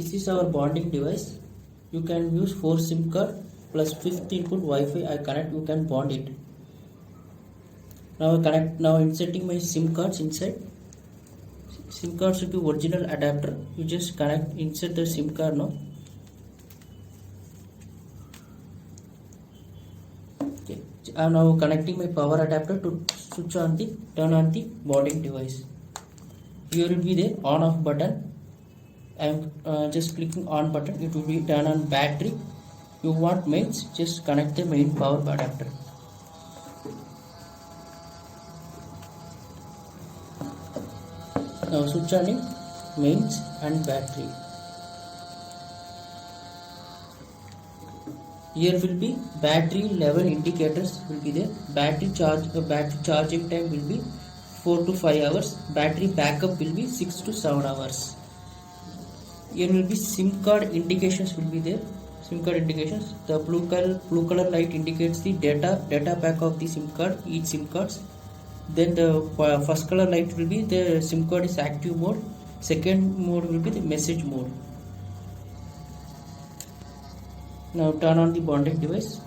This is our bonding device. You can use 4 SIM card plus 5th input Wi-Fi. I connect. You can bond it. Now I connect. Now inserting my SIM cards inside. SIM card should be original adapter. You just connect. Insert the SIM card now. Okay. I am now connecting my power adapter to switch on the turn on the bonding device. Here will be the on off button. I am just clicking on button. It will be turn on battery. You want mains, just connect the main power adapter. Now switch on in mains and battery. Here will be battery level indicators will be there. Battery charging time will be 4 to 5 hours. Battery backup will be 6 to 7 hours. Here will be SIM card indications will be there. SIM card indications. The blue color light indicates the data pack of the SIM card, each SIM cards. Then the first color light will be the SIM card is active mode. Second mode will be the message mode. Now turn on the bonding device.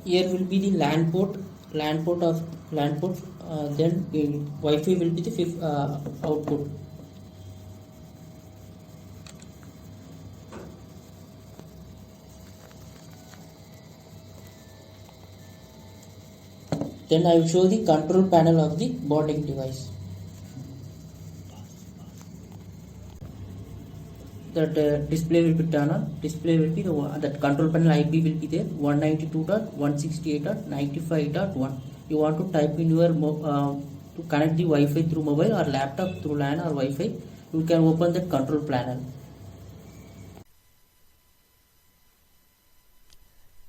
Here will be the LAN port. Then Wi-Fi will be the fifth output. Then I will show the control panel of the bonding device. That display will be turned on. Display will be that control panel IP will be there. 192.168.95.1. You want to type in your to connect the Wi-Fi through mobile or laptop through LAN or Wi-Fi. You can open that control panel.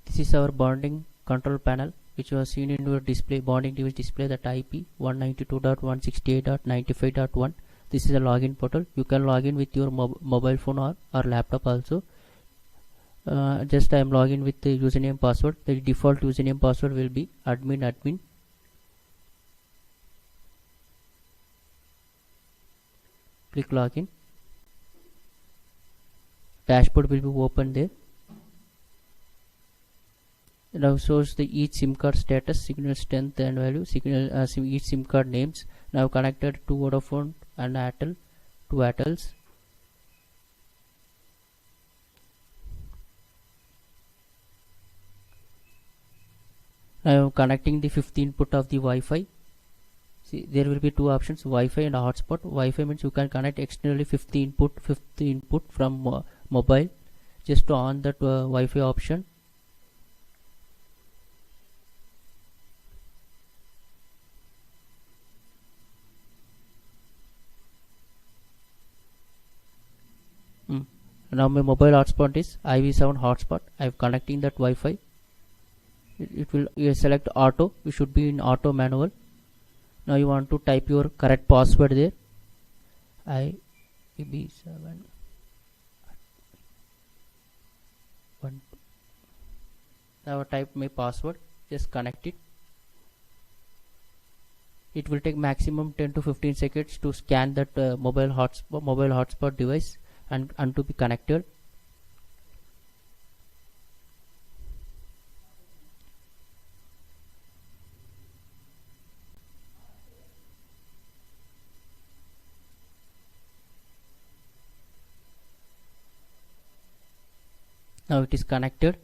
This is our bonding control panel, which was seen in your display bonding device display. That IP 192.168.95.1. This is a login portal. You can log in with your mobile phone or laptop also. Just I am logging with the username password. The default username password will be admin. Click login. Dashboard will be open there. Now shows the each SIM card status, signal strength and value, each SIM card names. Now connected to Vodafone and Airtel, to Airtels. I am connecting the 5th input of the Wi-Fi. See, there will be two options, Wi-Fi and hotspot. Wi-Fi means you can connect externally 5th input from mobile. Just to on that Wi-Fi option. Now my mobile hotspot is IV7 hotspot. I am connecting that Wi-Fi. It will select auto. You should be in auto manual. Now you want to type your correct password there. IV7 1. Now type my password. Just connect it. It will take maximum 10 to 15 seconds to scan that mobile hotspot device and to be connected. Now it is connected.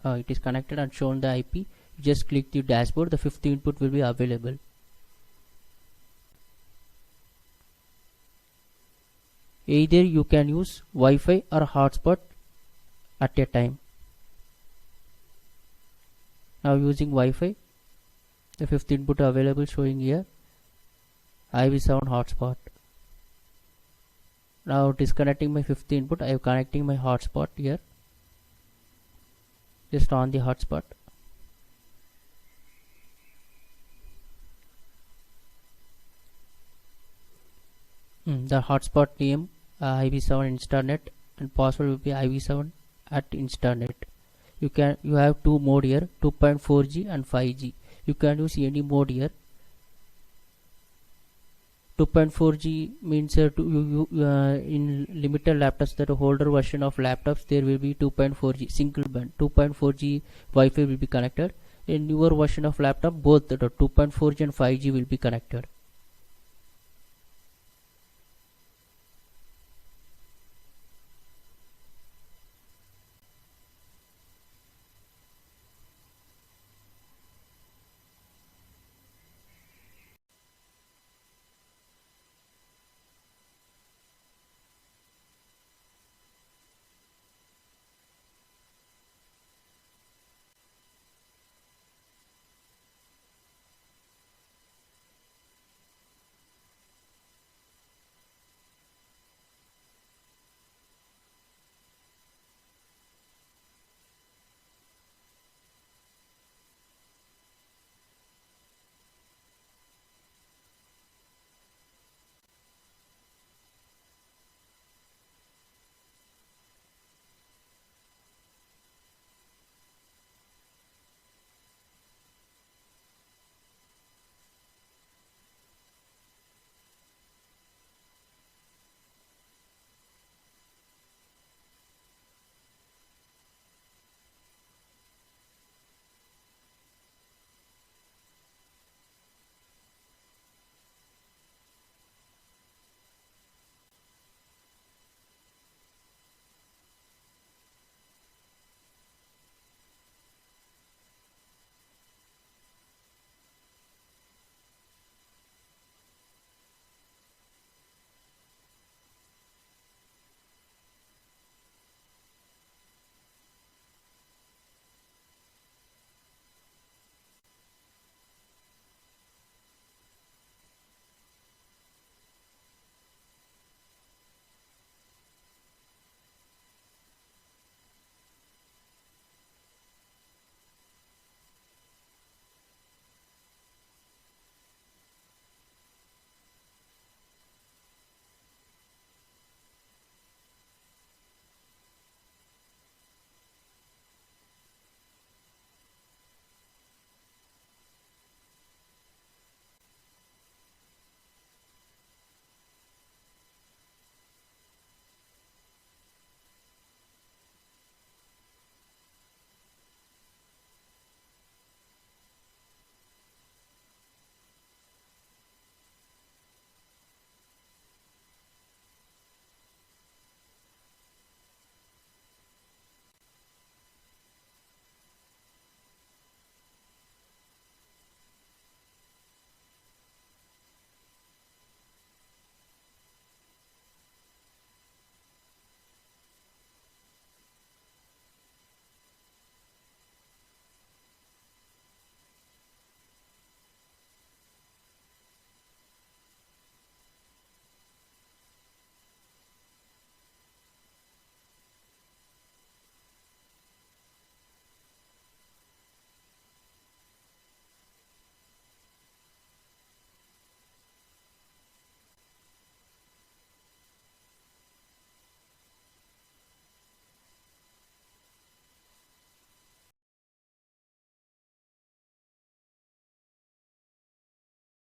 It is connected and shown the IP. You just click the dashboard. The 5th input will be available. Either you can use Wi-Fi or hotspot at a time. Now using Wi-Fi, the 5th input available showing here, IV7 hotspot. Now disconnecting my 5th input, I am connecting my hotspot here. Just on the hotspot. The hotspot name IV7 Instanet and password will be IV7 at Instanet. you have two mode here, 2.4G and 5G. You can use any mode here. 2.4G means in limited laptops, that older version of laptops, there will be 2.4G single band, 2.4G Wi-Fi will be connected. In newer version of laptop, both the 2.4G and 5G will be connected.